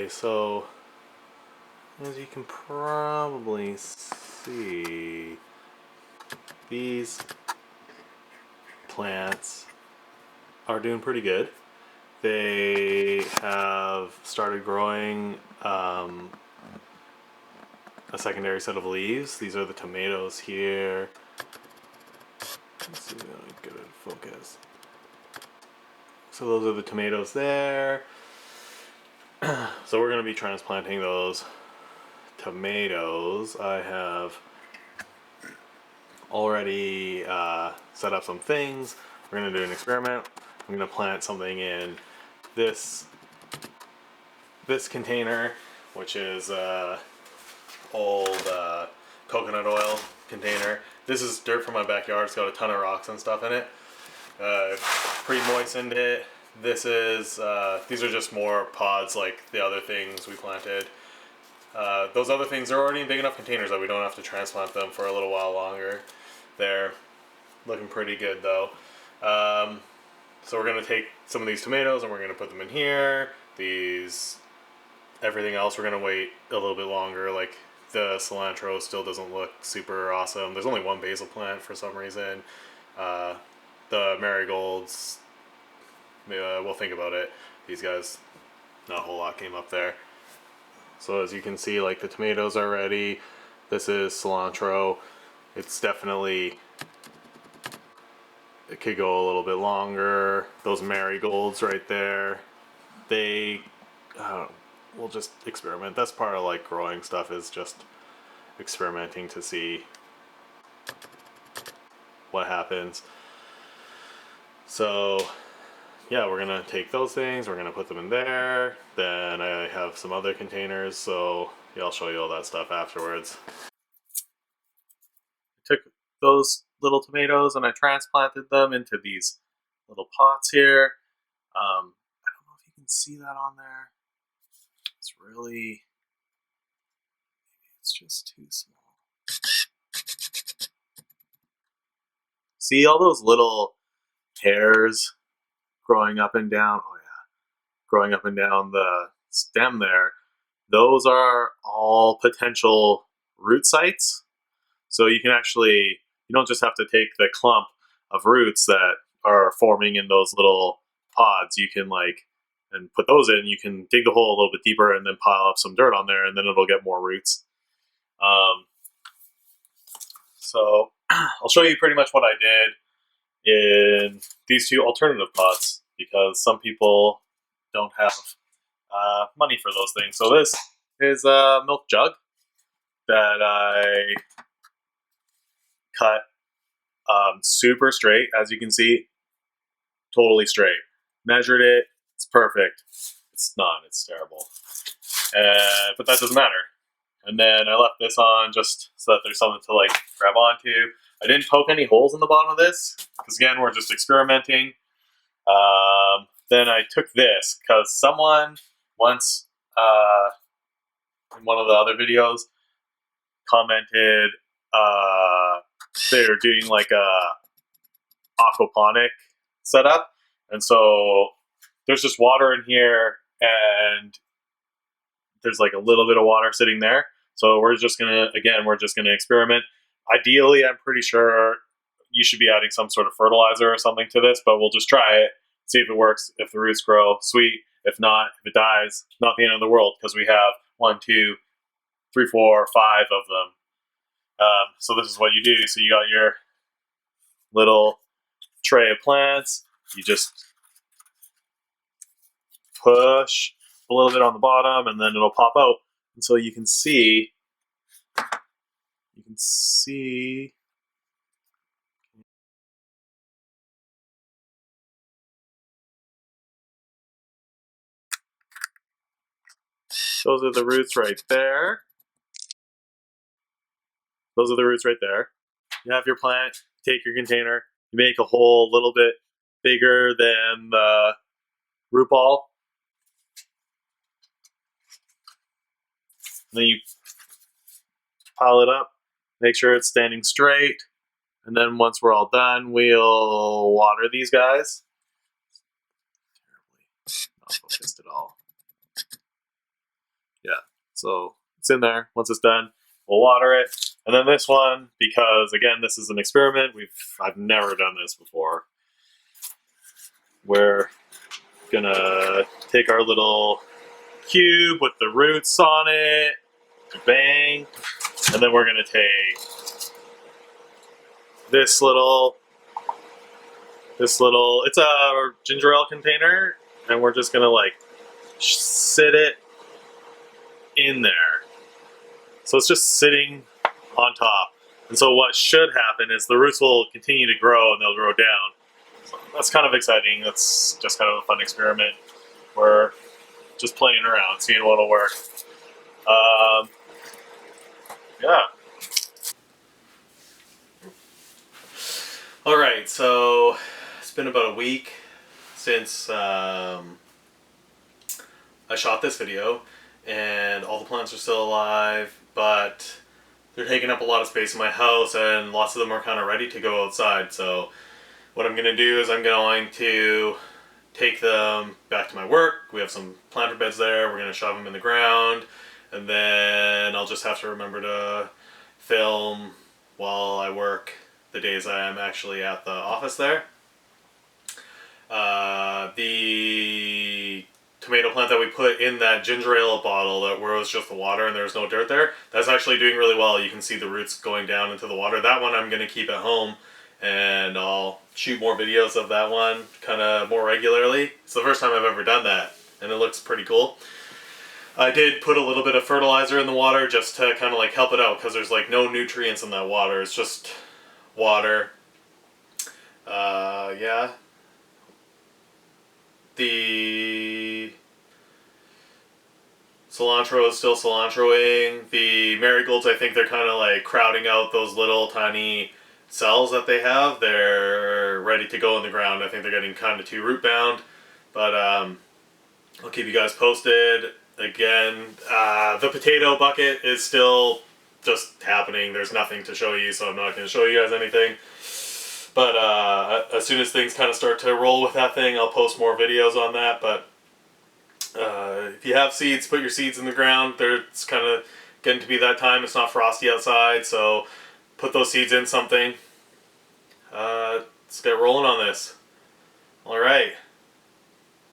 Okay, so as you can probably see, these plants are doing pretty good. They have started growing a secondary set of leaves. These are the tomatoes here. Let's see if I can get it in focus. So those are the tomatoes there. So we're going to be transplanting those tomatoes. I have already set up some things. We're going to do an experiment. I'm going to plant something in this container, which is old coconut oil container. This is dirt from my backyard. It's got a ton of rocks and stuff in it. Pre-moistened it. These are just more pods like the other things we planted. Those other things are already in big enough containers that we don't have to transplant them for a little while longer. They're looking pretty good though. So we're going to take some of these tomatoes and we're going to put them in here. Everything else we're going to wait a little bit longer. Like the cilantro still doesn't look super awesome. There's only one basil plant for some reason. The marigolds, we'll think about it. These guys, not a whole lot came up there. So as you can see, like the tomatoes are ready. This is cilantro. It's definitely, it could go a little bit longer. Those marigolds right there, we'll just experiment. That's part of like growing stuff, is just experimenting to see what happens. So yeah, we're gonna take those things, we're gonna put them in there. Then I have some other containers, so yeah, I'll show you all that stuff afterwards. I took those little tomatoes and I transplanted them into these little pots here. I don't know if you can see that on there. It's just too small. See all those little hairs growing up and down? Oh yeah, growing up and down the stem there. Those are all potential root sites. So you don't just have to take the clump of roots that are forming in those little pods. You can and put those in. You can dig the hole a little bit deeper and then pile up some dirt on there, and then it'll get more roots. So I'll show you pretty much what I did in these two alternative pots, because some people don't have money for those things. So this is a milk jug that I cut super straight, as you can see, totally straight. Measured it, it's perfect. It's not, it's terrible. But that doesn't matter. And then I left this on just so that there's something to grab onto. I didn't poke any holes in the bottom of this, because again, we're just experimenting. Then I took this, because someone once, in one of the other videos, commented they're doing a aquaponic setup, and so there's just water in here and there's a little bit of water sitting there. So we're just gonna experiment. Ideally, I'm pretty sure you should be adding some sort of fertilizer or something to this, but we'll just try it, see if it works. If the roots grow, sweet. If not, if it dies, not the end of the world, because we have 1, 2, 3, 4, 5 of them. So this is what you do. So you got your little tray of plants. You just push a little bit on the bottom, and then it'll pop out. And so you can see. Those are the roots right there. Those are the roots right there. You have your plant, take your container, you make a hole a little bit bigger than the root ball. And then you pile it up, make sure it's standing straight. And then once we're all done, we'll water these guys. Not focused at all. so it's in there. Once it's done, we'll water it. And then this one, because again, this is an experiment. I've never done this before. We're gonna take our little cube with the roots on it, bang, and then we're gonna take this little, it's a ginger ale container, and we're just gonna like sit it in there. So it's just sitting on top. And so what should happen is the roots will continue to grow and they'll grow down. So that's kind of exciting. That's just kind of a fun experiment. We're just playing around, seeing what'll work. Yeah. All right, so it's been about a week since I shot this video, and all the plants are still alive, but they're taking up a lot of space in my house, and lots of them are kind of ready to go outside. So what I'm going to do is I'm going to take them back to my work. We have some planter beds there. We're going to shove them in the ground, and then I'll just have to remember to film while I work the days I am actually at the office there. The tomato plant that we put in that ginger ale bottle where it was just the water and there's no dirt there, that's actually doing really well. You can see the roots going down into the water. That one I'm going to keep at home, and I'll shoot more videos of that one kind of more regularly. It's the first time I've ever done that, and it looks pretty cool. I did put a little bit of fertilizer in the water just to kind of like help it out, because there's like no nutrients in that water. It's just water. Yeah. The cilantro is still cilantroing. The marigolds, I think they're kind of like crowding out those little tiny cells that they have. They're ready to go in the ground. I think they're getting kind of too root bound, but I'll keep you guys posted. Again, the potato bucket is still just happening. There's nothing to show you, so I'm not going to show you guys anything. But as soon as things kind of start to roll with that thing, I'll post more videos on that. But if you have seeds, put your seeds in the ground. It's kind of getting to be that time. It's not frosty outside, so put those seeds in something. Let's get rolling on this. All right.